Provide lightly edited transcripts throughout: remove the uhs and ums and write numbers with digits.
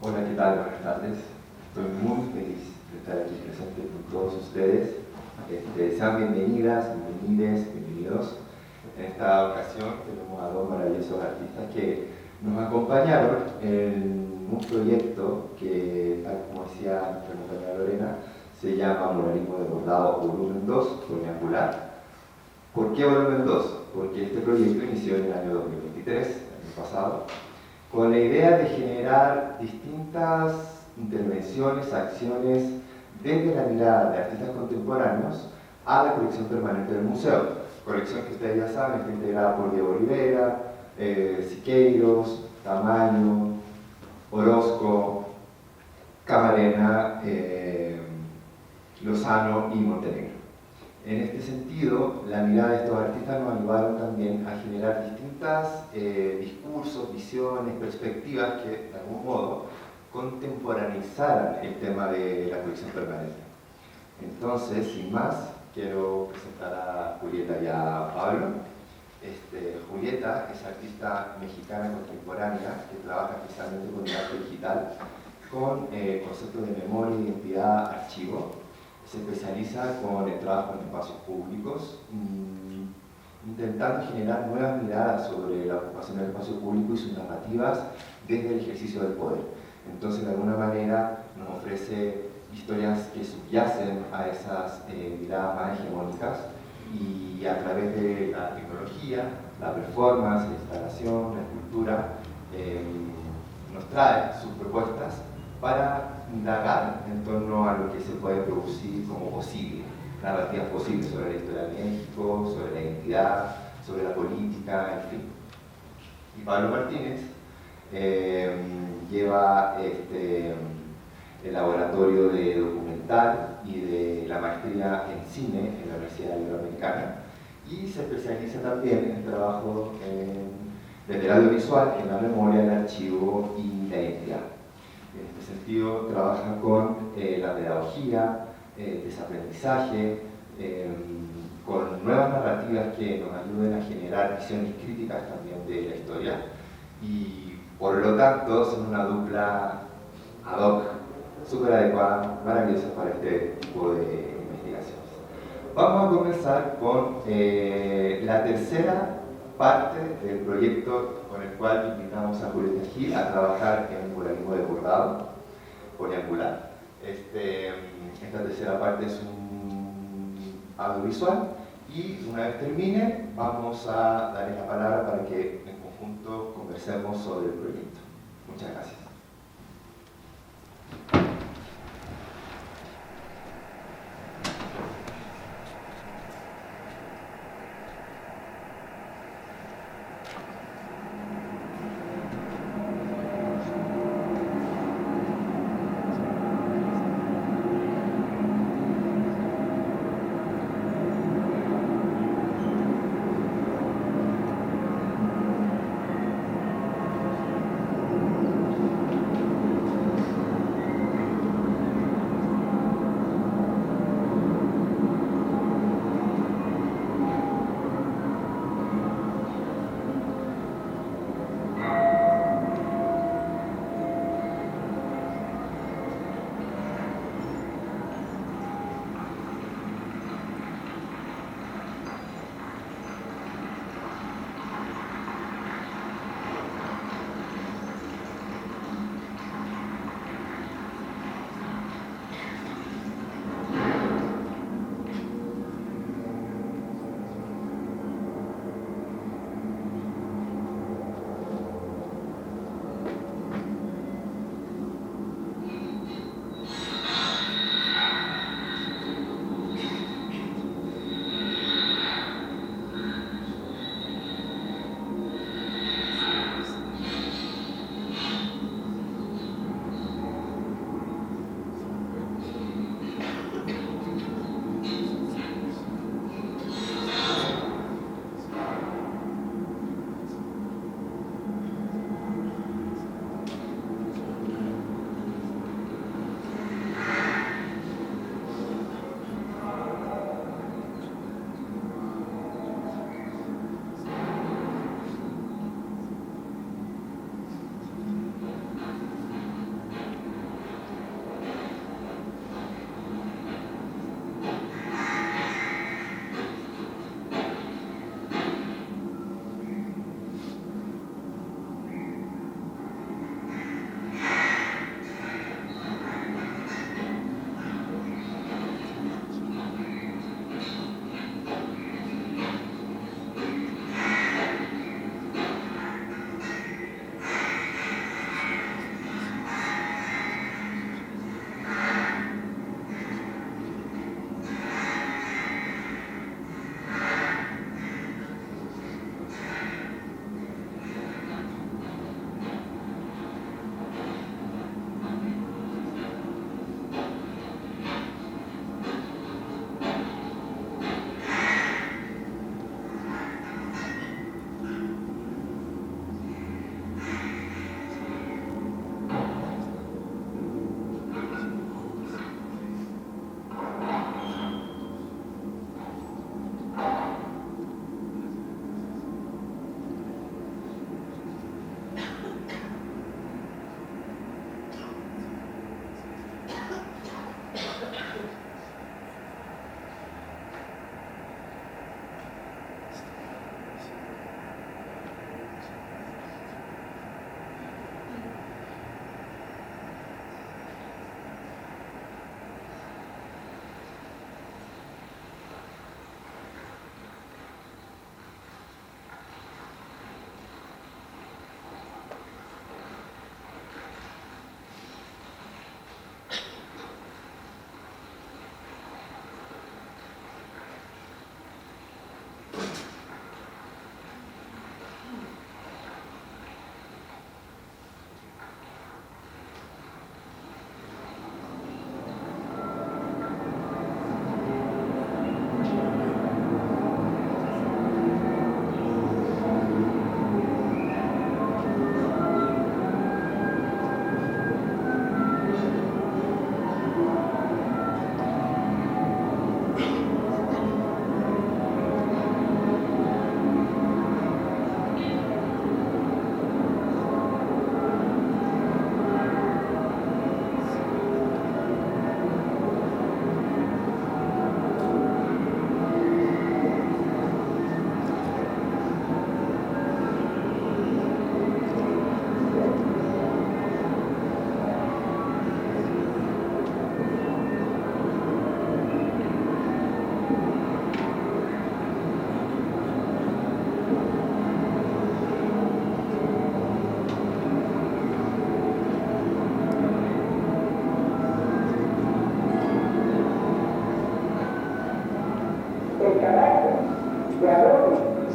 Hola, ¿qué tal? Buenas tardes. Estoy muy feliz de estar aquí presente con todos ustedes. Sean bienvenidas, bienvenidos. En esta ocasión tenemos a dos maravillosos artistas que nos acompañaron en un proyecto que, tal como decía nuestra compañera Lorena, se llama Muralismo de Bordado Volumen 2, Colonial. ¿Por qué Volumen 2? Porque este proyecto inició en el año 2023, el año pasado, con la idea de generar distintas intervenciones, acciones desde la mirada de artistas contemporáneos a la colección permanente del museo. Colección que ustedes ya saben está integrada por Diego Olivera, Siqueiros, Tamayo, Orozco, Camarena, Lozano y Montenegro. En este sentido, la mirada de estos artistas nos ayudaron también a generar distintos discursos, visiones, perspectivas que, de algún modo, contemporaneizaran el tema de la colección permanente. Entonces, sin más, quiero presentar a Julieta y a Pablo. Julieta es artista mexicana contemporánea que trabaja especialmente con el arte digital, con conceptos de memoria, identidad, archivo. Se especializa con el trabajo en espacios públicos, intentando generar nuevas miradas sobre la ocupación del espacio público y sus narrativas desde el ejercicio del poder. Entonces, de alguna manera, nos ofrece historias que subyacen a esas miradas más hegemónicas y a través de la tecnología, la performance, la instalación, la escultura, nos trae sus propuestas para indagar en torno a lo que se puede producir como posible, narrativas posibles sobre la historia de México, sobre la identidad, sobre la política, en fin. Y Pablo Martínez lleva el laboratorio de documental y de la maestría en cine en la Universidad Iberoamericana y se especializa también en el trabajo desde el audiovisual, en la memoria, el archivo y la identidad. En este sentido, trabaja con la pedagogía, el desaprendizaje, con nuevas narrativas que nos ayuden a generar visiones críticas también de la historia y por lo tanto son una dupla ad hoc, súper adecuada, maravillosa para este tipo de investigaciones. Vamos a comenzar con la tercera parte del proyecto con el cual invitamos a Julieta Gil a trabajar en el muralismo de bordado poliangular. Esta tercera parte es un audiovisual y una vez termine vamos a darles la palabra para que en conjunto conversemos sobre el proyecto. Muchas gracias.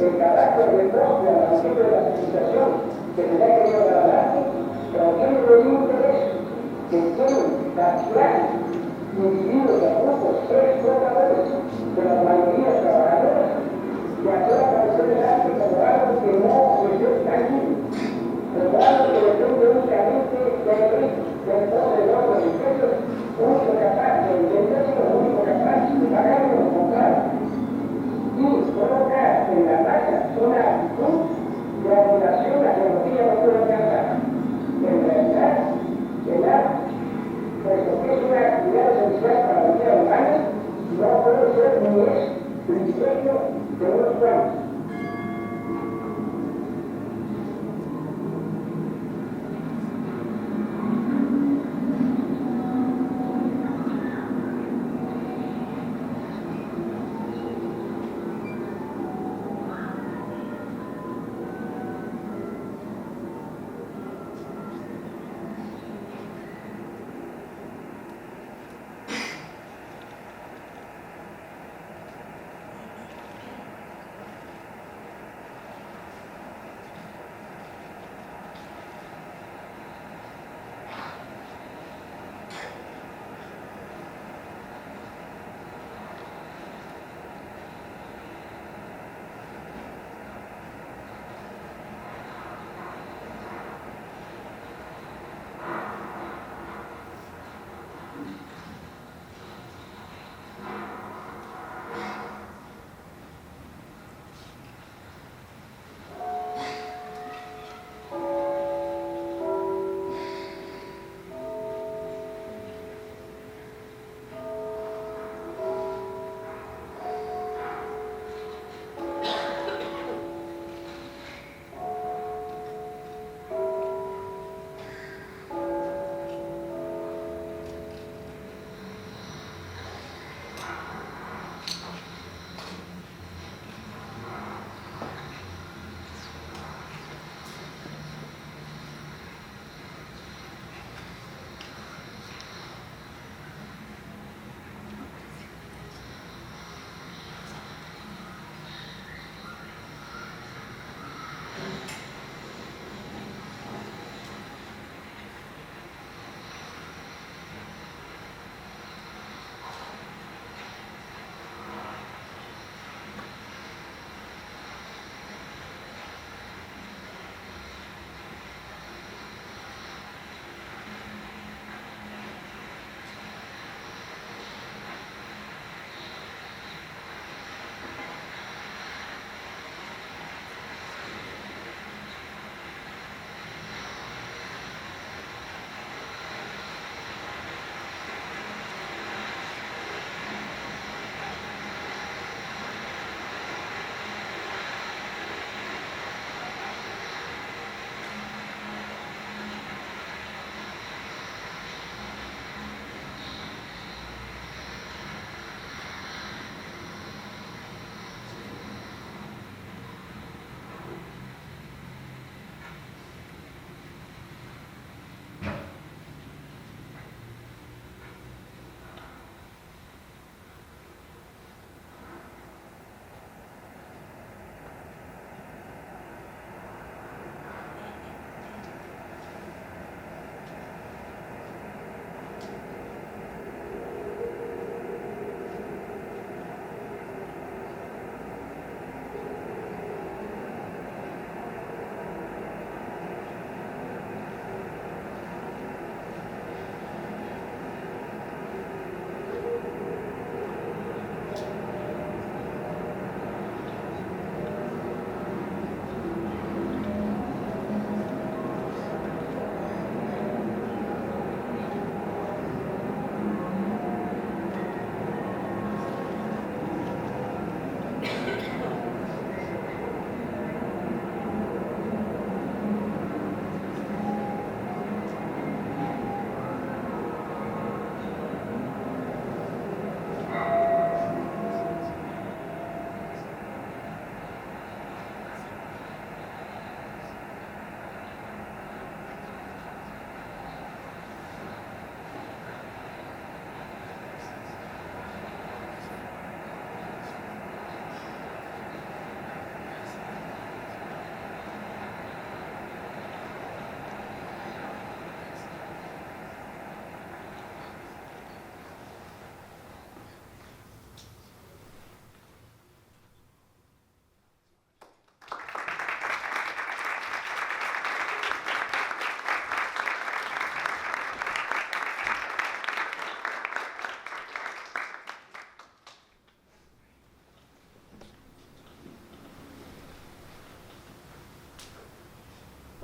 el carácter de propio al principio de la civilización que se le ha querido dar al arte, proviene del interés que tienen las clases, individuos y grupos explotadores de las mayorías trabajadoras de hacer aparecer el arte como algo que no es tangible, como algo que depende únicamente del poderoso de riquezas, único capaz de entenderlo, único capaz de pagarlo o comprarlo, y colocar en la masa una actitud de admiración a que no puede alcanzar. En realidad, el arte, puesto que es una actividad esencial para la vida humana, no puede ser ni es privilegio de unos cuantos.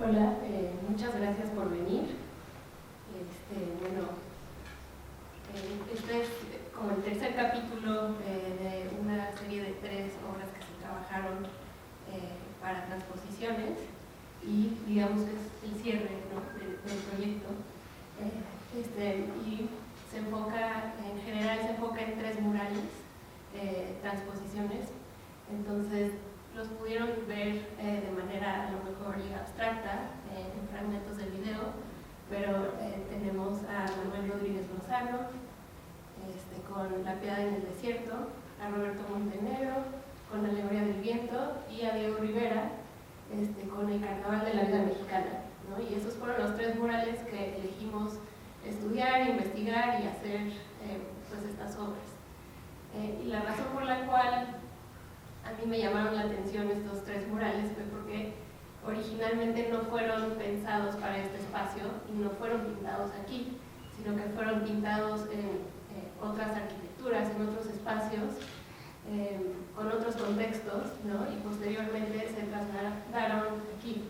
Hola, muchas gracias por venir. Este es como el tercer capítulo de una serie de 3 obras que se trabajaron para transposiciones y digamos que es el cierre, ¿no?, del proyecto. Y se enfoca, en general se enfoca en 3 murales, transposiciones. Entonces los pudieron ver de manera a lo mejor abstracta en fragmentos del video, pero tenemos a Manuel Rodríguez Lozano con La Piedad en el Desierto, a Roberto Montenegro con Alegoría del Viento y a Diego Rivera con El Carnaval de la Vida Mexicana, ¿no? Y esos fueron los 3 murales que elegimos estudiar, investigar y hacer pues estas obras. Y la razón por la cual a mí me llamaron la atención estos 3 murales fue porque originalmente no fueron pensados para este espacio y no fueron pintados aquí, sino que fueron pintados en otras arquitecturas, en otros espacios, con otros contextos, ¿no? Y posteriormente se trasladaron aquí.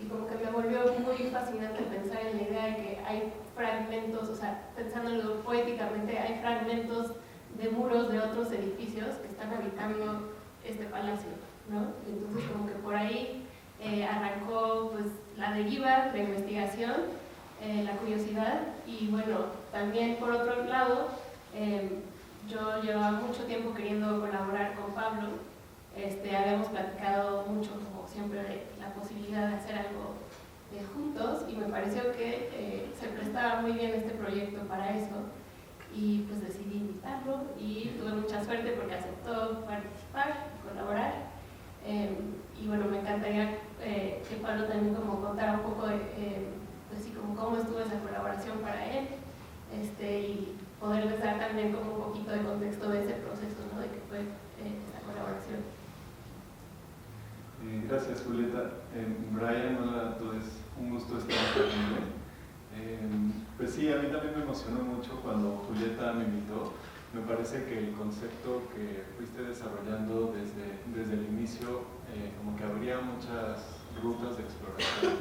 Y como que me volvió muy fascinante pensar en la idea de que hay fragmentos, o sea, pensándolo poéticamente, hay fragmentos de muros de otros edificios que están habitando este palacio, ¿no? Entonces como que por ahí arrancó pues la deriva, la investigación, la curiosidad y bueno, también por otro lado, yo llevaba mucho tiempo queriendo colaborar con Pablo. Habíamos platicado mucho, como siempre, de la posibilidad de hacer algo juntos y me pareció que se prestaba muy bien este proyecto para eso y pues decidí invitarlo y tuve mucha suerte porque aceptó participar, colaborar y bueno, me encantaría que Pablo también como contara un poco de pues sí, como cómo estuvo esa colaboración para él y poderles dar también como un poquito de contexto de ese proceso, ¿no?, de que fue esa colaboración. Gracias, Julieta. Brian, hola a todos, un gusto estar aquí. Pues sí, a mí también me emocionó mucho cuando Julieta me invitó. Me parece que el concepto que fuiste desarrollando desde el inicio como que abría muchas rutas de exploración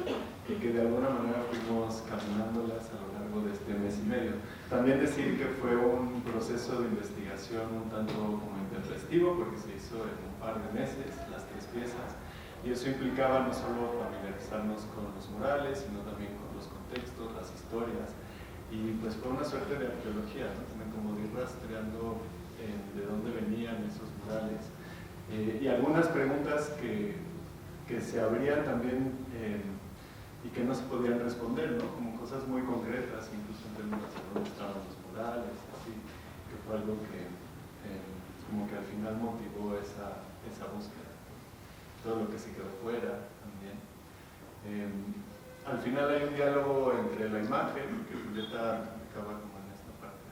y que de alguna manera fuimos caminándolas a lo largo de este mes y medio. También decir que fue un proceso de investigación un tanto como intempestivo porque se hizo en un par de meses, las 3 piezas, y eso implicaba no solo familiarizarnos con los murales, sino también con los contextos, las historias, y pues fue una suerte de arqueología, ¿no?, como de ir rastreando de dónde venían esos murales, y algunas preguntas que se abrían también y que no se podían responder, ¿no?, como cosas muy concretas, incluso en términos de dónde estaban los murales, así, que fue algo que como que al final motivó esa búsqueda. Todo lo que se quedó fuera también. Al final hay un diálogo entre la imagen, que Julieta acaba como en esta parte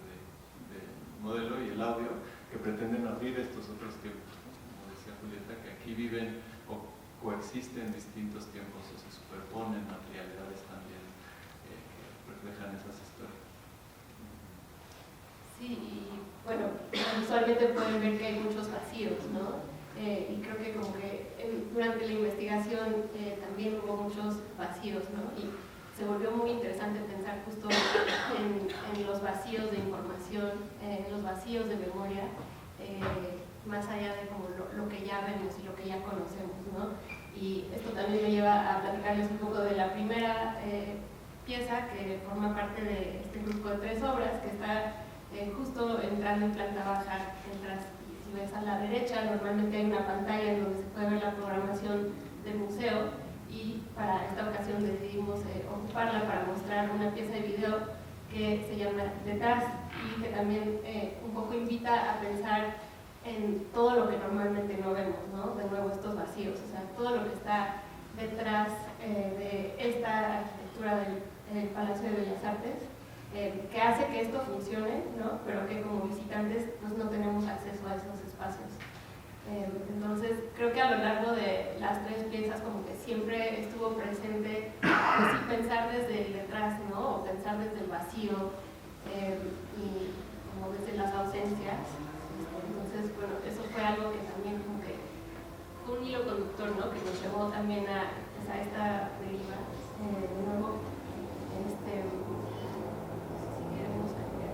del modelo, y el audio, que pretenden abrir estos otros tiempos, ¿no? Como decía Julieta, que aquí viven o coexisten distintos tiempos o se superponen materialidades también que reflejan esas historias. Sí, y bueno, visualmente pueden ver que hay muchos vacíos, ¿no? Y creo que como que durante la investigación también hubo muchos vacíos, ¿no? Y se volvió muy interesante pensar justo en los vacíos de información, en los vacíos de memoria, más allá de como lo que ya vemos y lo que ya conocemos, ¿no? Y esto también me lleva a platicarles un poco de la primera pieza que forma parte de este grupo de 3 obras, que está justo entrando en planta baja. Entras, si ves a la derecha, normalmente hay una pantalla en donde se puede ver la programación del museo y para esta ocasión decidimos ocuparla para mostrar una pieza de video que se llama Detrás y que también un poco invita a pensar en todo lo que normalmente no vemos, ¿no? De nuevo estos vacíos, o sea, todo lo que está detrás de esta arquitectura del Palacio de Bellas Artes, que hace que esto funcione, ¿no?, pero que como visitantes pues, no tenemos acceso a esos espacios. Entonces, creo que a lo largo de las 3 piezas como que siempre estuvo presente pues, pensar desde el detrás, ¿no?, o pensar desde el vacío y como desde las ausencias. Entonces, bueno, eso fue algo que también como que fue un hilo conductor, ¿no? Que nos llevó también a esta deriva. De nuevo, si queremos cambiar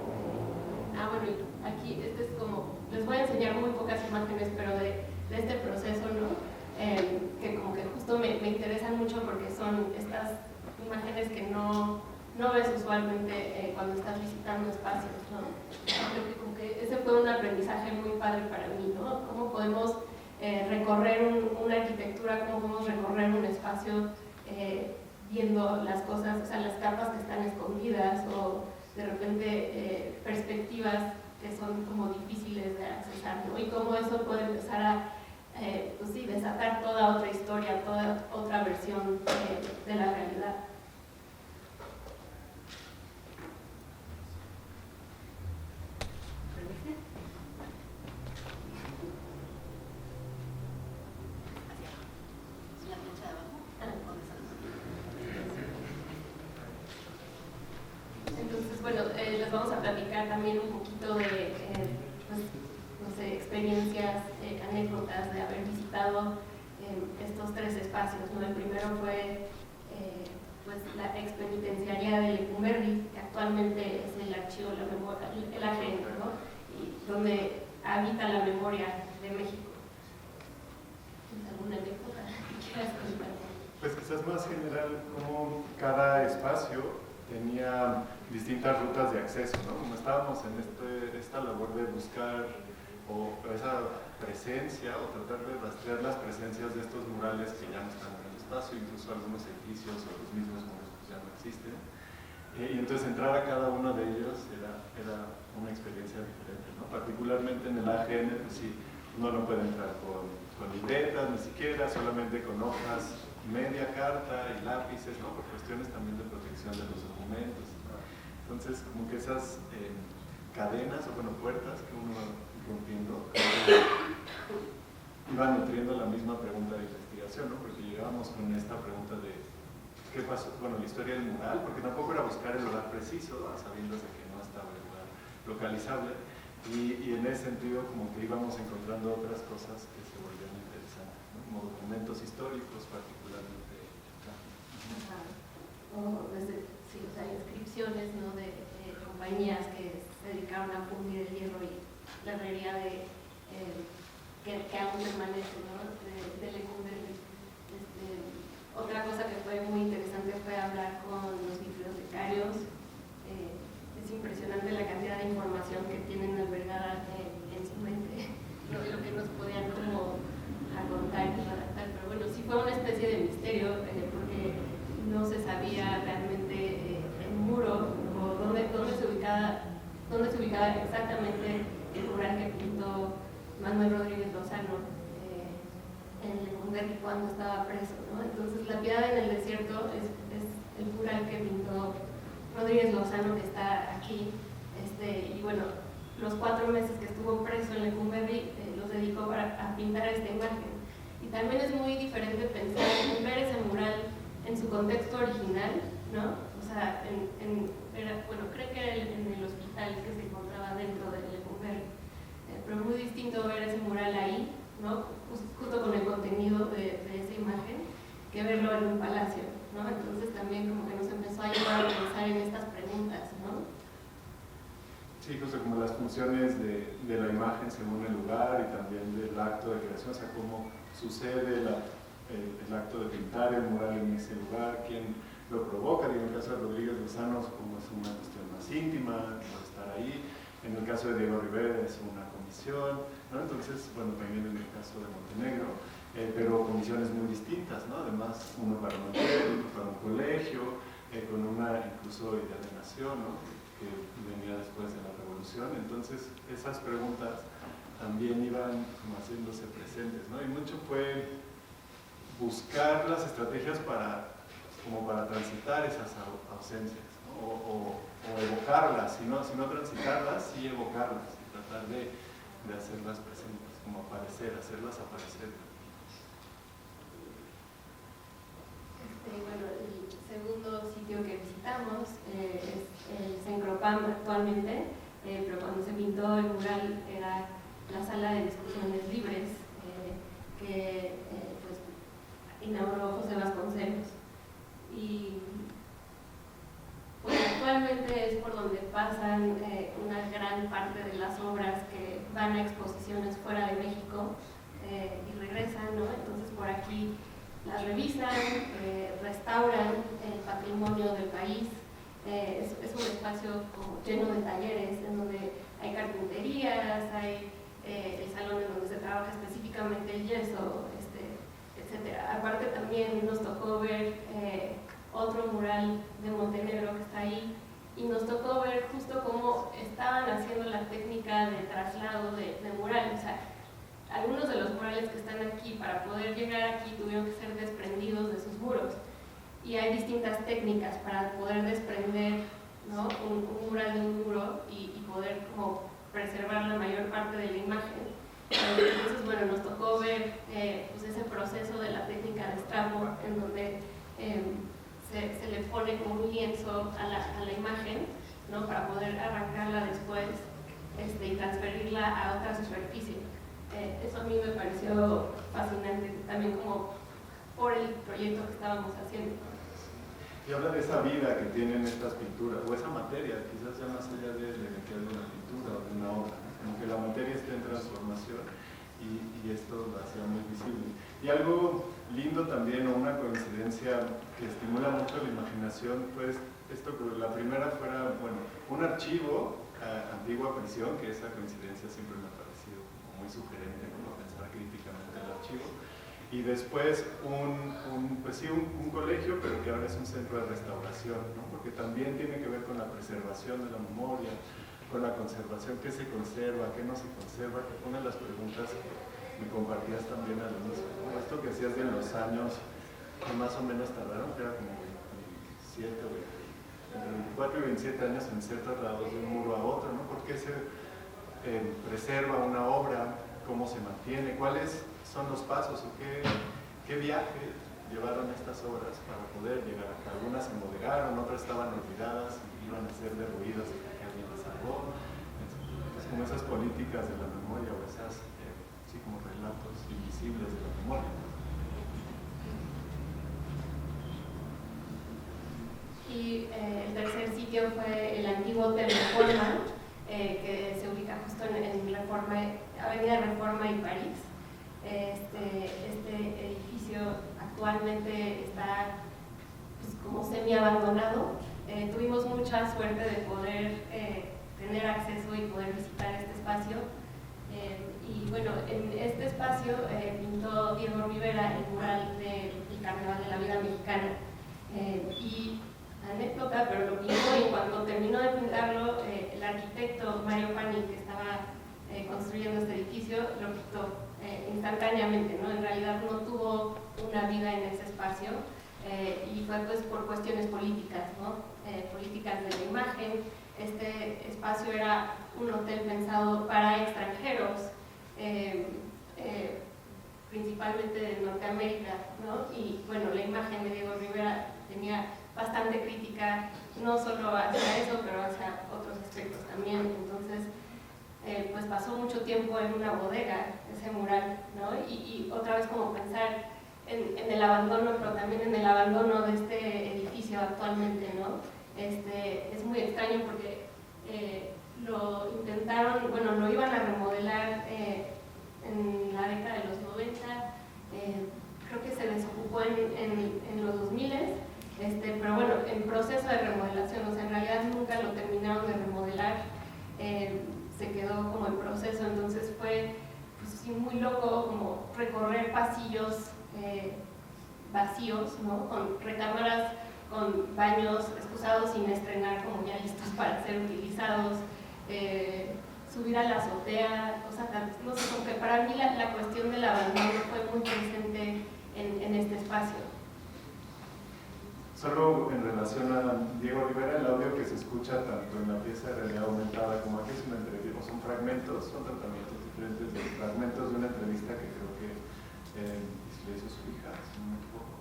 bueno, aquí es como, les voy a enseñar muy pocas imágenes, pero de este proceso, ¿no? Que como que justo me interesan mucho porque son estas imágenes que no ves usualmente cuando estás visitando espacios, ¿no? Creo que como que ese fue un aprendizaje muy padre para mí, ¿no? Cómo podemos recorrer una arquitectura, cómo podemos recorrer un espacio viendo las cosas, o sea, las capas que están escondidas o de repente perspectivas que son como difíciles de accesar, ¿no? Y cómo eso puede empezar a pues sí, desatar toda otra historia, toda otra versión de la realidad. Entonces, bueno, les vamos a platicar también un poquito de, pues, no sé, experiencias, anécdotas de haber visitado estos 3 espacios, ¿no? El primero fue pues, la expenitenciaría de Lecumberri, que actualmente es el archivo, la memoria, el AGN, ¿no? Y donde habita la memoria de México. ¿Tienes alguna anécdota que quieras contar? Pues quizás más general, como cada espacio tenía distintas rutas de acceso, ¿no? Como estábamos en esta labor de buscar esa presencia o tratar de rastrear las presencias de estos murales que ya no están en el espacio, incluso algunos edificios o los mismos muros pues ya no existen. Y entonces entrar a cada uno de ellos era una experiencia diferente, ¿no? Particularmente en el AGN, pues sí, uno no puede entrar con libretas, ni siquiera, solamente con hojas, media carta y lápices, ¿no? Por cuestiones también de protección de los documentos, ¿no? Entonces, como que esas cadenas o puertas que uno va rompiendo iba nutriendo la misma pregunta de investigación, ¿no? Porque llegábamos con esta pregunta de ¿qué pasó? Bueno, la historia del mural, porque tampoco era buscar el lugar preciso, ¿no? Sabiendo de que no estaba el lugar localizable, y en ese sentido como que íbamos encontrando otras cosas que se volvían interesantes, ¿no? Como documentos históricos particularmente. O desde, sí, o sea, inscripciones, ¿no? de compañías que se dedicaron a fundir el hierro y la herrería que aún permanece, ¿no? de Lecumberri. Otra cosa que fue muy interesante fue hablar con los bibliotecarios. Es impresionante la cantidad de información que tienen albergada en su mente, lo que nos podían como contar y redactar, pero bueno, sí fue una especie de misterio porque no se sabía realmente el muro o dónde se ubicaba exactamente el mural que pintó Manuel Rodríguez Lozano en Lecumberri cuando estaba preso, ¿no? Entonces, La Piedad en el Desierto es el mural que pintó Rodríguez Lozano, que está aquí, y bueno, los 4 meses que estuvo preso en Lecumberri los dedicó a pintar esta imagen. Y también es muy diferente pensar en ver ese mural en su contexto original, ¿no? O sea, creo que era en el hospital que se encontraba dentro de Lecumberri, pero muy distinto ver ese mural ahí, ¿no? Justo con el contenido de esa imagen, que verlo en un palacio, ¿no? Entonces también como que nos empezó a llevar a pensar en estas preguntas, ¿no? Sí, justo como las funciones de la imagen según el lugar y también del acto de creación, o sea, cómo sucede el acto de pintar el mural en ese lugar, quién lo provoca. En el caso de Rodríguez Lozano, como es una cuestión más íntima, por estar ahí. En el caso de Diego Rivera es una comisión, ¿no? Entonces, bueno, también en el caso de Montenegro, pero comisiones muy distintas, ¿no? Además, uno para un hotel, otro para un colegio, con una incluso idea de nación, ¿no? Que venía después de la revolución. Entonces, esas preguntas también iban como haciéndose presentes, ¿no? Y mucho fue buscar las estrategias para transitar esas ausencias, ¿no? o evocarlas, si no transitarlas, sí evocarlas y tratar de hacerlas presentes, como hacerlas aparecer. Bueno, el segundo sitio que visitamos es el Cencropam actualmente, pero cuando se pintó el mural era la sala de discusiones libres, que inauguró José Vasconcelos. Y pues actualmente es por donde pasan una gran parte de las obras que van a exposiciones fuera de México y regresan, ¿no? Entonces por aquí las revisan, restauran el patrimonio del país. Es un espacio como lleno de talleres en donde hay carpinterías, hay el salón en donde se trabaja específicamente el yeso, etc. Aparte también nos tocó ver otro mural de Montenegro que está ahí y nos tocó ver justo cómo estaban haciendo la técnica de traslado de mural. O sea, algunos de los murales que están aquí, para poder llegar aquí, tuvieron que ser desprendidos de sus muros. Y hay distintas técnicas para poder desprender, ¿no?, un mural de un muro y poder como preservar la mayor parte de la imagen. Entonces, bueno, nos tocó ver pues ese proceso de la técnica de Strabo, en donde se le pone como un lienzo a la imagen, ¿no?, para poder arrancarla después y transferirla a otra superficie. Eso a mí me pareció fascinante, también como por el proyecto que estábamos haciendo. Y habla de esa vida que tienen estas pinturas, o esa materia, quizás ya más allá de una pintura o de una obra, como que la materia está en transformación y esto lo hacía muy visible. Y algo lindo también, o una coincidencia que estimula mucho la imaginación, pues esto que la primera fuera, bueno, un archivo, antigua prisión, que esa coincidencia siempre me ha parecido como muy sugerente, como pensar críticamente el archivo. Y después pues sí, un colegio, pero que ahora es un centro de restauración, ¿no? Porque también tiene que ver con la preservación de la memoria, con la conservación, qué se conserva, qué no se conserva, que ponen las preguntas que me compartías también al inicio, ¿no? Esto que hacías de los años que más o menos tardaron, que era como 27 o entre 24 y 27 años en ser trasladados de un muro a otro, ¿no? ¿Por qué se preserva una obra? ¿Cómo se mantiene? ¿Cuáles son los pasos o qué viaje llevaron estas obras para poder llegar acá? Algunas se moderaron, otras estaban olvidadas y iban a ser derruidas hasta que alguien las salvó. Es como esas políticas de la memoria o esas, sí, como relatos invisibles de la memoria. Y el tercer sitio fue el antiguo Hotel Reforma, que se ubica justo en Avenida Reforma y París. Este edificio actualmente está pues, como semi-abandonado. Tuvimos mucha suerte de poder tener acceso y poder visitar este espacio. Y bueno, en este espacio pintó Diego Rivera el mural del Carnaval de la Vida Mexicana. Y anécdota, pero lo pintó y cuando terminó de pintarlo, el arquitecto Mario Pani, que estaba construyendo este edificio, lo quitó instantáneamente, ¿no? En realidad no tuvo una vida en ese espacio y fue pues por cuestiones políticas, ¿no? Políticas de la imagen. Este espacio era un hotel pensado para extranjeros, principalmente de Norteamérica, ¿no? Y bueno, la imagen de Diego Rivera tenía bastante crítica, no solo hacia eso, pero hacia otros aspectos también. Entonces, pues pasó mucho tiempo en una bodega ese mural, ¿no? Y otra vez como pensar en el abandono, pero también en el abandono de este edificio actualmente, ¿no? Es muy extraño porque lo intentaron, bueno, lo iban a remodelar en la década de los 90, creo que se desocupó en los 2000, pero bueno, en proceso de remodelación, o sea, en realidad nunca lo terminaron de remodelar, se quedó como en proceso, entonces fue pues, sí, muy loco como recorrer pasillos vacíos, ¿no? Con recámaras, con baños excusados sin estrenar, como ya listos para ser utilizados, subir a la azotea, o sea, no sé, como que para mí la cuestión del abandono fue muy presente en este espacio. Solo en relación a Diego Rivera, el audio que se escucha tanto en la pieza de realidad aumentada como aquí es una entrevista, son fragmentos, son tratamientos diferentes de fragmentos de una entrevista que creo que le hizo su hija, si no me equivoco.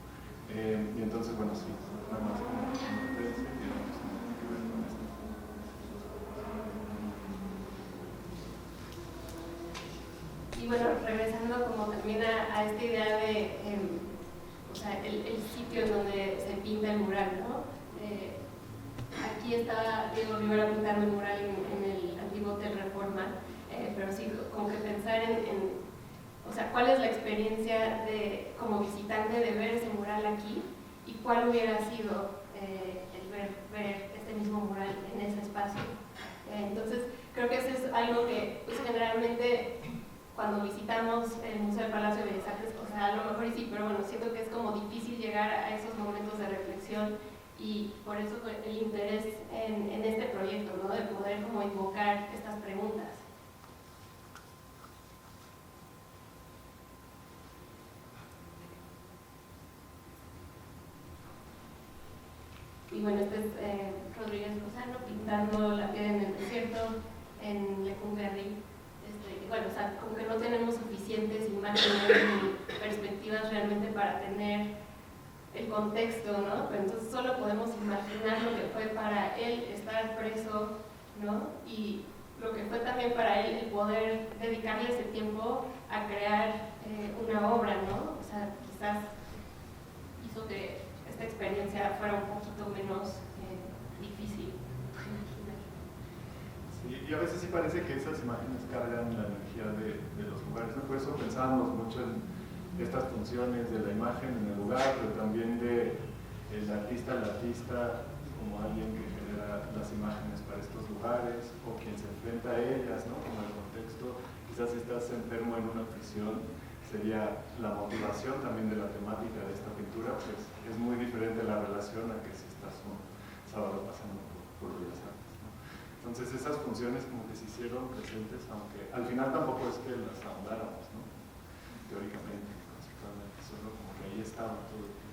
Y entonces, bueno, sí, nada más como referencia, tiene que ver con esto. Y bueno, regresando como también a esta idea de sea, el sitio en donde se pinta el mural, ¿no? Aquí está Diego Rivera pintando el mural en el antiguo Hotel Reforma, pero sí, como que pensar o sea, cuál es la experiencia como visitante de ver ese mural aquí y cuál hubiera sido el ver este mismo mural en ese espacio. Entonces, creo que eso es algo que pues, generalmente cuando visitamos el Museo del Palacio de Bellas Artes, o sea, a lo mejor sí, pero bueno, siento que es como difícil llegar a esos momentos de reflexión y por eso el interés en este proyecto, ¿no? De poder como invocar estas preguntas. Y bueno, este es Rodríguez Lozano pintando la piedra en el desierto en Lecumberri. Bueno, o sea, como que no tenemos suficientes imágenes ni perspectivas realmente para tener el contexto, ¿no? Pero entonces solo podemos imaginar lo que fue para él estar preso, ¿no? Y lo que fue también para él el poder dedicarle ese tiempo a crear una obra, ¿no? O sea, quizás hizo que esta experiencia fuera un poquito menos difícil. Sí, y a veces sí parece que esas imágenes cargan la energía de los lugares, ¿no? Por eso pensábamos mucho en estas funciones de la imagen en el lugar, pero también de el artista como alguien que genera las imágenes para estos lugares, o quien se enfrenta a ellas, ¿no? Como el contexto, quizás si estás enfermo en una prisión, sería la motivación también de la temática de esta pintura, pues es muy diferente la relación a que si estás un sábado pasando por Bellas Artes, ¿no? Entonces esas funciones como que se hicieron presentes, aunque al final tampoco es que las ahondáramos, ¿no? Teóricamente, conceptualmente, solo como que ahí estaba todo el tiempo.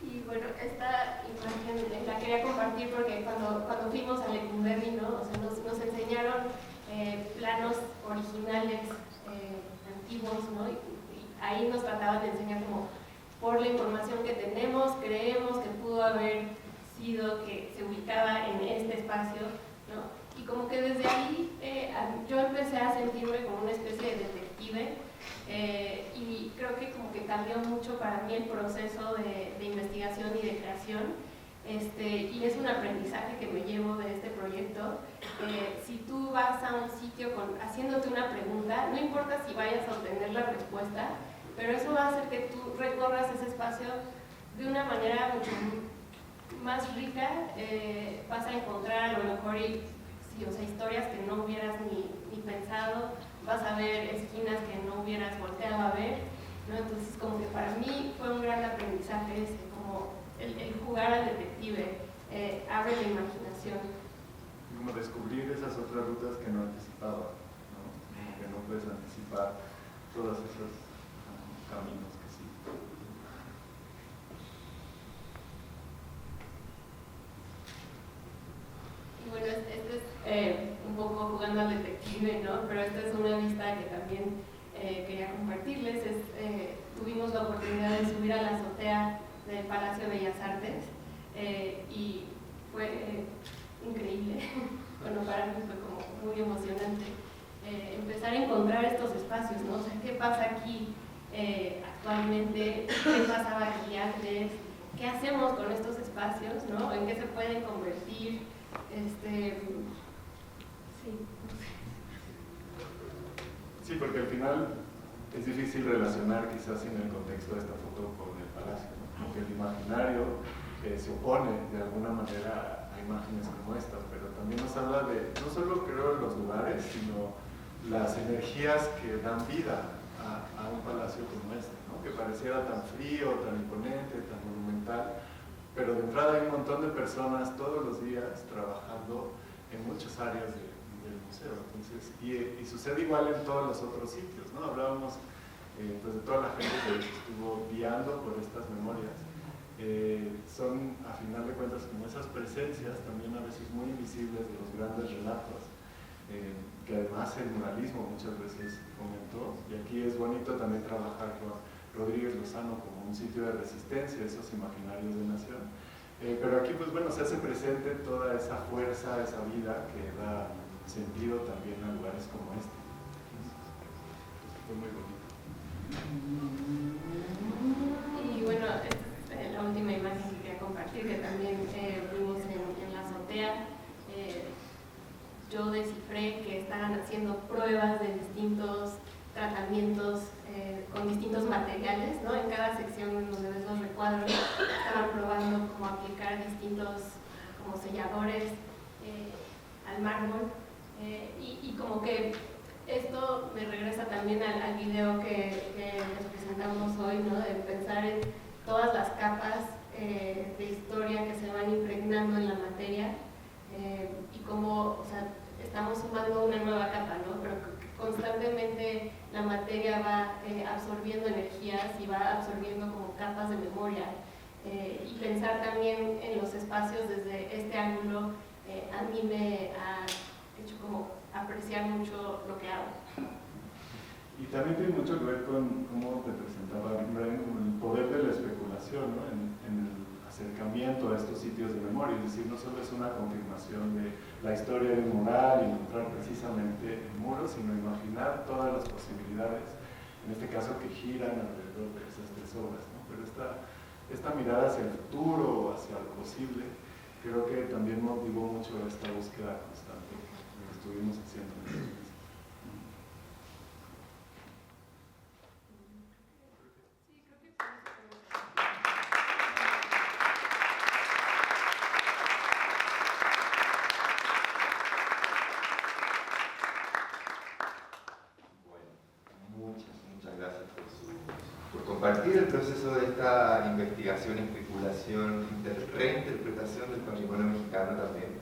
Y bueno, esta imagen la quería compartir porque cuando fuimos a Lecumberri, ¿no? O sea, nos enseñaron planos originales antiguos, ¿no? Y ahí nos trataban de enseñar como por la información que tenemos, creemos que pudo haber sido que se ubicaba en este espacio, ¿no? Y como que desde ahí yo empecé a sentirme como una especie de detective y creo que como que cambió mucho para mí el proceso de investigación y de creación. Y es un aprendizaje que me llevo de este proyecto. Si tú vas a un sitio haciéndote una pregunta, no importa si vayas a obtener la respuesta, pero eso va a hacer que tú recorras ese espacio de una manera mucho más rica. Vas a encontrar a lo mejor historias que no hubieras ni pensado, vas a ver esquinas que no hubieras volteado a ver, ¿no? Entonces como que para mí fue un gran aprendizaje como el jugar al detective, abre la imaginación. Como descubrir esas otras rutas que no anticipaba, ¿no? Como que no puedes anticipar todos esos caminos que sí. Y bueno, este es un poco jugando al detective, ¿no? Pero esta es una vista que también quería compartirles. Tuvimos la oportunidad de subir a la azotea del Palacio de Bellas Artes y fue increíble. Bueno, para mí fue como muy emocionante empezar a encontrar estos espacios, ¿no? O sea, ¿qué pasa aquí actualmente? ¿Qué pasaba aquí antes? ¿Qué hacemos con estos espacios, ¿no? ¿En qué se pueden convertir? Sí, porque al final es difícil relacionar quizás en el contexto de esta foto con el palacio, ¿no? Porque el imaginario se opone de alguna manera a imágenes como estas, pero también nos habla de, no solo creo los lugares, sino las energías que dan vida a un palacio como este, ¿no? Que pareciera tan frío, tan imponente, tan monumental, pero de entrada hay un montón de personas todos los días trabajando en muchas áreas del museo. Entonces, y sucede igual en todos los otros sitios, ¿no? Hablábamos pues, de toda la gente que estuvo guiando por estas memorias. Son, a final de cuentas, como esas presencias también a veces muy invisibles de los grandes relatos, que además el muralismo muchas veces comentó, y aquí es bonito también trabajar con Rodríguez Lozano como un sitio de resistencia a esos imaginarios de nación, pero aquí pues bueno, se hace presente toda esa fuerza, esa vida que da sentido también a lugares como este. Fue muy bonito. Y bueno, esta es la última imagen que quería compartir, que también vimos en la azotea. Yo descifré que estaban haciendo pruebas de distintos tratamientos con distintos materiales, ¿no? En cada sección donde ves los recuadros estaban probando cómo aplicar distintos como selladores al mármol y como que esto me regresa también al video que les presentamos hoy, ¿no? De pensar en todas las capas de historia que se van impregnando en la materia y cómo, o sea, estamos sumando una nueva capa, ¿no? Pero constantemente la materia va absorbiendo energías y va absorbiendo como capas de memoria y pensar también en los espacios desde este ángulo a mí me ha hecho como apreciar mucho lo que hago. Y también tiene mucho que ver con cómo te presentaba Brian, como el poder de la especulación, ¿no? en el acercamiento a estos sitios de memoria, es decir, no solo es una confirmación de la historia del mural y encontrar precisamente el muro, sino imaginar todas las posibilidades, en este caso que giran alrededor de esas tres obras, ¿no? Pero esta mirada hacia el futuro, hacia lo posible, creo que también motivó mucho esta búsqueda constante que estuvimos haciendo en estos meses. Compartir el proceso de esta investigación, especulación, reinterpretación del patrimonio mexicano también,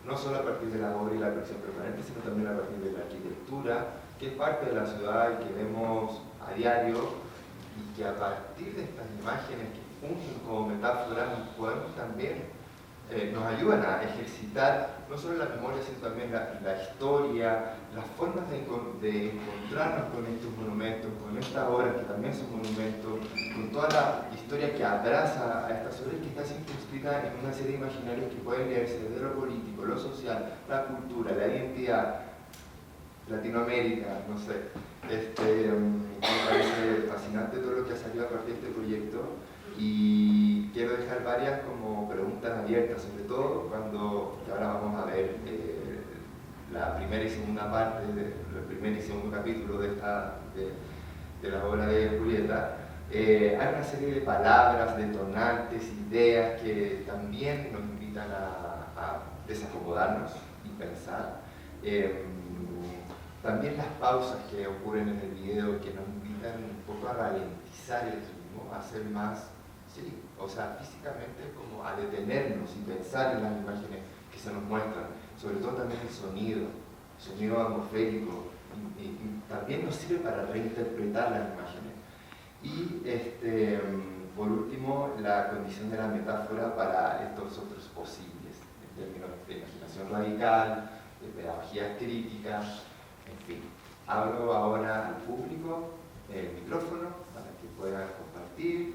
no solo a partir de la obra y la colección permanente, sino también a partir de la arquitectura, que es parte de la ciudad y que vemos a diario, y que a partir de estas imágenes que fungen como metáforas podemos también, nos ayudan a ejercitar no solo la memoria, sino también la historia, las formas de encontrarnos con estos monumentos, con estas obras que también son monumentos, con toda la historia que abraza a estas obras que está circunscrita en una serie de imaginarios que pueden leerse desde lo político, lo social, la cultura, la identidad, Latinoamérica, no sé. Me parece fascinante todo lo que ha salido a partir de este proyecto. Y quiero dejar varias como preguntas abiertas, sobre todo cuando ahora vamos a ver la primera y segunda parte, el primer y segundo capítulo de la obra de Julieta. Hay una serie de palabras, detonantes, ideas que también nos invitan a desacomodarnos y pensar. También las pausas que ocurren en el video que nos invitan un poco a ralentizar el ritmo, a ser más, sí, o sea, físicamente como a detenernos y pensar en las imágenes que se nos muestran, sobre todo también el sonido atmosférico, y también nos sirve para reinterpretar las imágenes. Y por último, la condición de la metáfora para estos otros posibles, en términos de imaginación radical, de pedagogía crítica, en fin. Abro ahora al público el micrófono para que puedan compartir,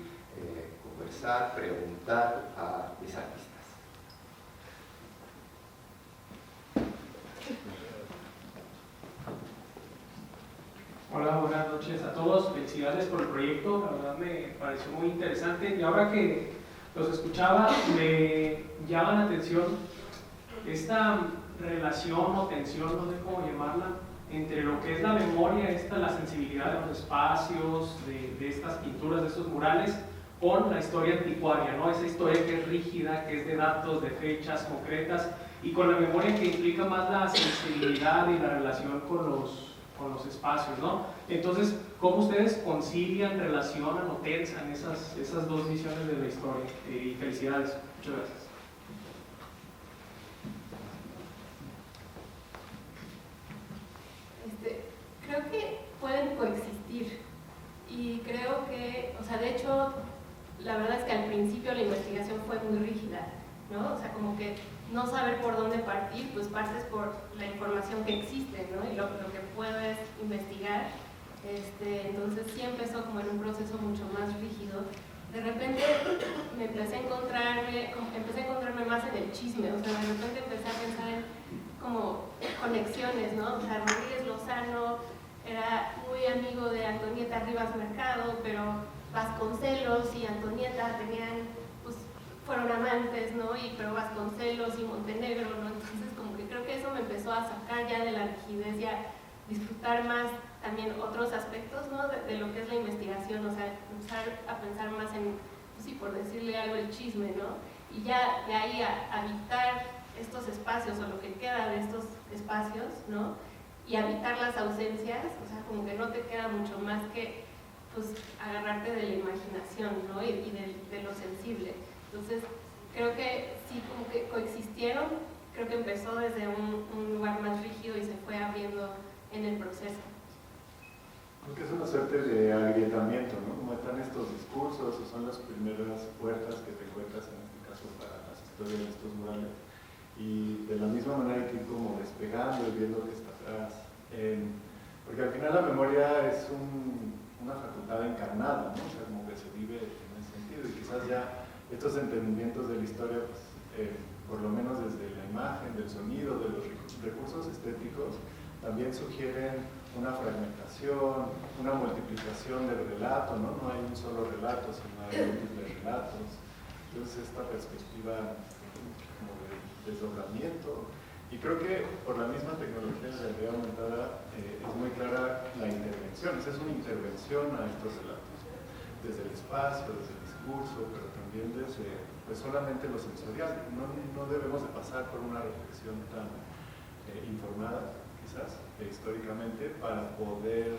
conversar, preguntar a mis artistas. Hola, buenas noches a todos. Felicidades por el proyecto, la verdad me pareció muy interesante. Y ahora que los escuchaba, me llama la atención esta relación o tensión, no sé cómo llamarla, entre lo que es la memoria, la sensibilidad de los espacios, de estas pinturas, de estos murales, con la historia anticuaria, ¿no? Esa historia que es rígida, que es de datos, de fechas concretas, y con la memoria que implica más la sensibilidad y la relación con los espacios, ¿no? Entonces, ¿cómo ustedes concilian, relacionan o tensan esas dos visiones de la historia? Y felicidades. Muchas gracias. Creo que pueden coexistir y creo que, o sea, de hecho, la verdad es que al principio la investigación fue muy rígida, ¿no? O sea, como que no saber por dónde partir, pues partes por la información que existe, ¿no? Y lo que puedo es investigar. Entonces sí empezó como en un proceso mucho más rígido. De repente empecé a encontrarme más en el chisme, o sea, de repente empecé a pensar en como conexiones, ¿no? O sea, Rodríguez Lozano era muy amigo de Antonieta Rivas Mercado, pero Vasconcelos y Antonieta pues, fueron amantes, ¿no? Pero Vasconcelos y Montenegro, ¿no? Entonces como que creo que eso me empezó a sacar ya de la rigidez y a disfrutar más también otros aspectos, ¿no? de lo que es la investigación, o sea, empezar a pensar más en, pues sí, por decirle algo, el chisme, ¿no? Y ya de ahí a habitar estos espacios o lo que queda de estos espacios, ¿no? Y habitar las ausencias, o sea, como que no te queda mucho más que pues agarrarte de la imaginación, ¿no? Y de lo sensible. Entonces, creo que sí, como que coexistieron, creo que empezó desde un lugar más rígido y se fue abriendo en el proceso. Porque es una suerte de agrietamiento, ¿no? Como están estos discursos, o son las primeras puertas que te encuentras en este caso para las historias de estos murales. Y de la misma manera hay que ir como despegando y viendo que está atrás. Porque al final la memoria es una facultad encarnada, ¿no? O sea, como que se vive en ese sentido. Y quizás ya estos entendimientos de la historia, pues, por lo menos desde la imagen, del sonido, de los recursos estéticos, también sugieren una fragmentación, una multiplicación del relato, ¿no? No hay un solo relato, sino hay múltiples relatos. Entonces esta perspectiva como de desdoblamiento, y creo que por la misma tecnología de la realidad aumentada es muy clara la intervención, es una intervención a estos relatos, desde el espacio, desde el discurso, pero también desde pues, solamente lo sensorial. No debemos de pasar por una reflexión tan informada, quizás, históricamente, para poder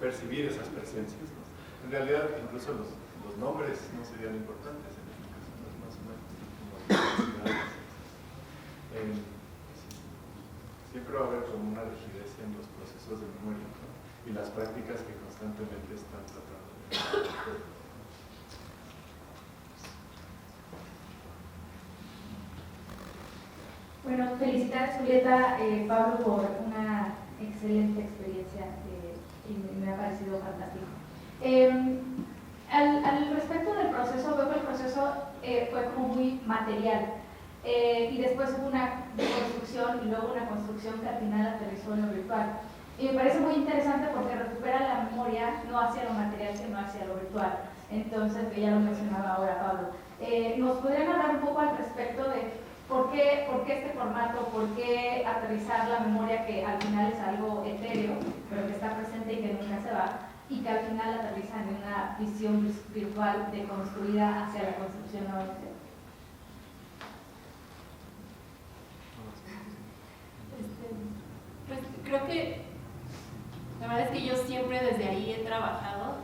percibir esas presencias, ¿no? En realidad, incluso los nombres no serían importantes en este caso, ¿no? Es más o menos como siempre va a haber como una rigidez en los procesos de memoria, ¿no? Y las prácticas que constantemente están tratando de... Bueno, felicidades Julieta, Pablo, por una excelente experiencia y me ha parecido fantástico. Al respecto del proceso, veo que el proceso fue como muy material y después hubo una deconstrucción y luego una construcción que al final aterrizó en lo virtual. Y me parece muy interesante porque recupera la memoria no hacia lo material, sino hacia lo virtual. Entonces, que ya lo mencionaba ahora Pablo. ¿Nos podrían hablar un poco al respecto de ¿por qué este formato? ¿Por qué aterrizar la memoria que al final es algo etéreo, pero que está presente y que nunca se va, y que al final aterriza en una visión virtual deconstruida hacia la construcción nuevamente? Pues creo que la verdad es que yo siempre desde ahí he trabajado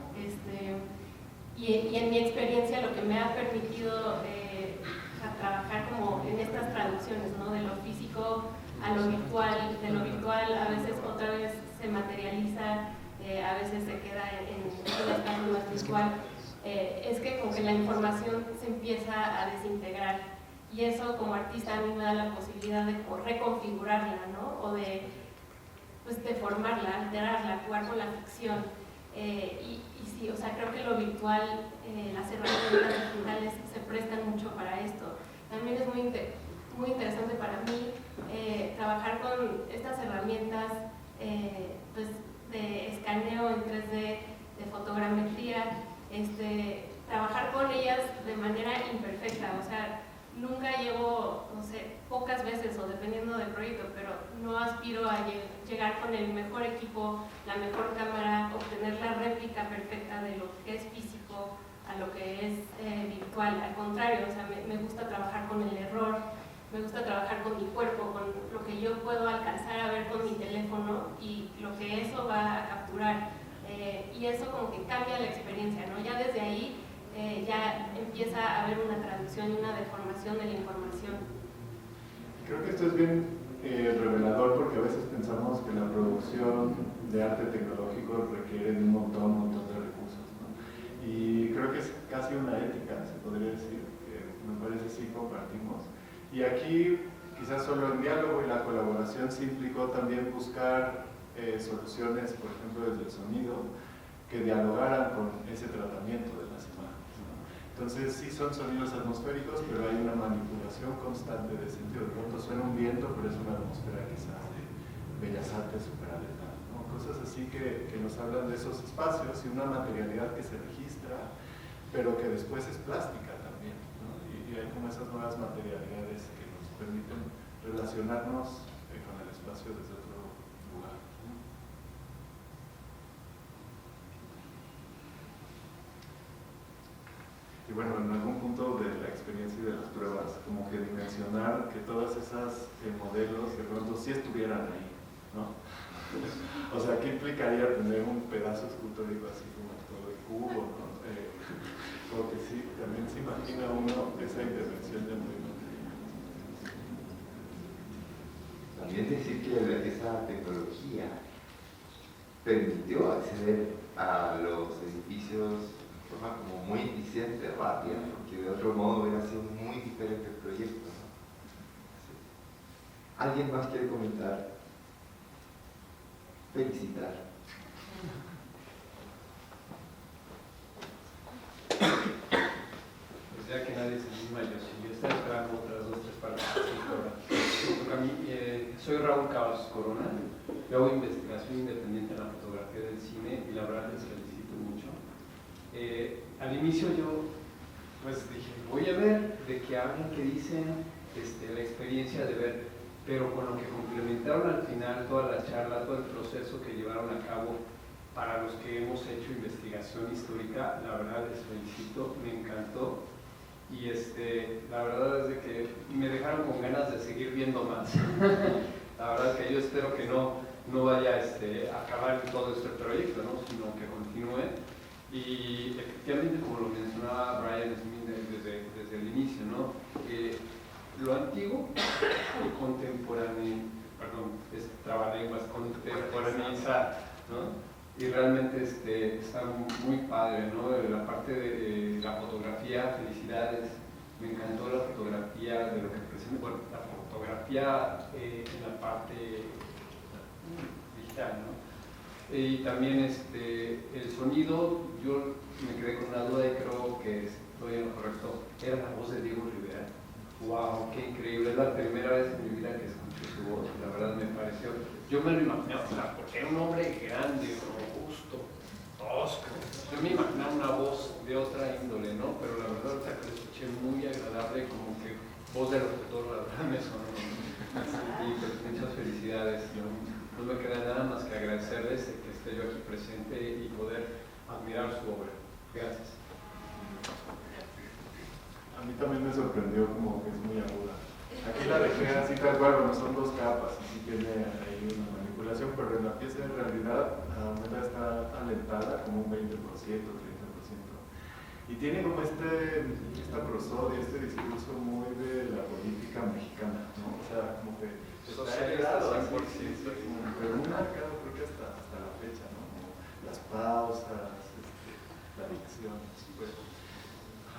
y en mi experiencia lo que me ha permitido a trabajar como en estas traducciones, ¿no? De lo físico a lo virtual, de lo virtual a veces otra vez se materializa, a veces se queda en un estado más visual, es que como que la información se empieza a desintegrar y eso como artista a mí me da la posibilidad de reconfigurarla, ¿no? O de deformarla, alterarla, jugar con la ficción. Y sí, o sea, creo que lo virtual, las herramientas digitales se prestan mucho para esto. También es muy interesante para mí trabajar con estas herramientas pues, de escaneo en 3D, de fotogrametría, trabajar con ellas de manera imperfecta, o sea, nunca llego, no sé, pocas veces o dependiendo del proyecto, pero no aspiro a llegar con el mejor equipo, la mejor cámara, obtener la réplica perfecta de lo que es físico a lo que es virtual. Al contrario, o sea, me gusta trabajar con el error, me gusta trabajar con mi cuerpo, con lo que yo puedo alcanzar a ver con mi teléfono y lo que eso va a capturar. Y eso como que cambia la experiencia, ¿no? Ya desde ahí ya empieza a haber una traducción y una deformación de la información. Creo que esto es bien revelador porque a veces pensamos que la producción de arte tecnológico requiere un montón de recursos, ¿no? Y creo que es casi una ética, se podría decir, que me parece sí compartimos. Y aquí quizás solo el diálogo y la colaboración sí implicó también buscar soluciones, por ejemplo desde el sonido, que dialogaran con ese tratamiento de las imágenes, ¿no? Entonces sí son sonidos atmosféricos, pero hay una manipulación constante de sentido. De pronto suena un viento, pero es una atmósfera quizás de bellas artes superaletales, ¿no? cosas así que nos hablan de esos espacios y una materialidad que se registra, pero que después es plástica también, ¿no? Y hay como esas nuevas materialidades que nos permiten relacionarnos con el espacio desde otro lugar. Y bueno, en algún punto de la experiencia y de las pruebas, como que dimensionar que todas esas modelos de pronto sí estuvieran ahí, ¿no? O sea, ¿qué implicaría tener un pedazo escultórico así como todo el cubo, ¿no? Como que sí, también se imagina uno esa intervención de movimiento. También decir que esa tecnología permitió acceder a los edificios de forma como muy eficiente, rápida, porque de otro modo hubiera sido muy diferente el proyecto, ¿no? Sí. ¿Alguien más quiere comentar? Felicitar. Pues ya que nadie se anima, yo estaba esperando otras 2 o 3 partes. A mí, soy Raúl Cavazos Corona, yo hago investigación independiente en la fotografía del cine y la verdad les felicito mucho. Al inicio yo pues dije, voy a ver de qué hablan, qué dicen, la experiencia de ver, pero con lo que complementaron al final toda la charla, todo el proceso que llevaron a cabo para los que hemos hecho investigación histórica, la verdad les felicito, me encantó y la verdad es de que me dejaron con ganas de seguir viendo más. La verdad es que yo espero que no vaya a acabar todo este proyecto, ¿no? Sino que continúe. Y efectivamente, como lo mencionaba Brian Smith desde el inicio, ¿no? Lo antiguo y contemporáneo, es trabalenguas, contemporaneizar, ¿no? Y realmente está muy padre, ¿no? La parte de la fotografía, felicidades, me encantó la fotografía de lo que presenta, bueno, la fotografía en la parte digital, ¿no? Y también el sonido, yo me quedé con una duda y creo que estoy en lo correcto, era la voz de Diego Rivera. ¡Wow! ¡Qué increíble! Es la primera vez en mi vida que escuché su voz, la verdad me pareció, yo me lo imaginaba, o sea, porque era un hombre grande, robusto, tosco, yo me imaginaba una voz de otra índole, ¿no? Pero la verdad ahorita que lo escuché muy agradable, como que voz de locutor, la verdad me sonó. Y pues muchas felicidades, no me queda nada más que agradecerles que esté yo aquí presente y poder admirar su obra. Gracias. A mí también me sorprendió como que es muy aguda. Aquí la dejé así tal cual, bueno, son 2 capas, así tiene ahí una manipulación, pero en la pieza en realidad la mela está alentada como un 20%, 30%. Y tiene como esta prosodia, este discurso muy de la política mexicana, ¿no? O sea, como que está heredado al 100%, pero muy marcado creo que hasta la fecha, ¿no? Como las pausas, la dicción, pues.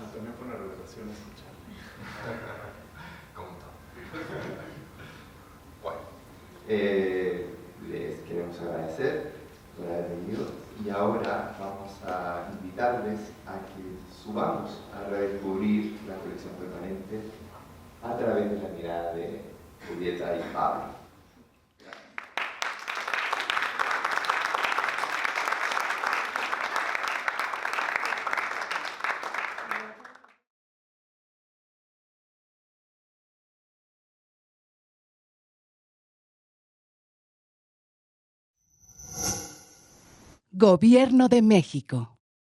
También fue una revelación escuchar. ¿Cómo está? Bueno, les queremos agradecer por haber venido y ahora vamos a invitarles a que subamos a redescubrir la colección permanente a través de la mirada de Julieta y Pablo. Gobierno de México.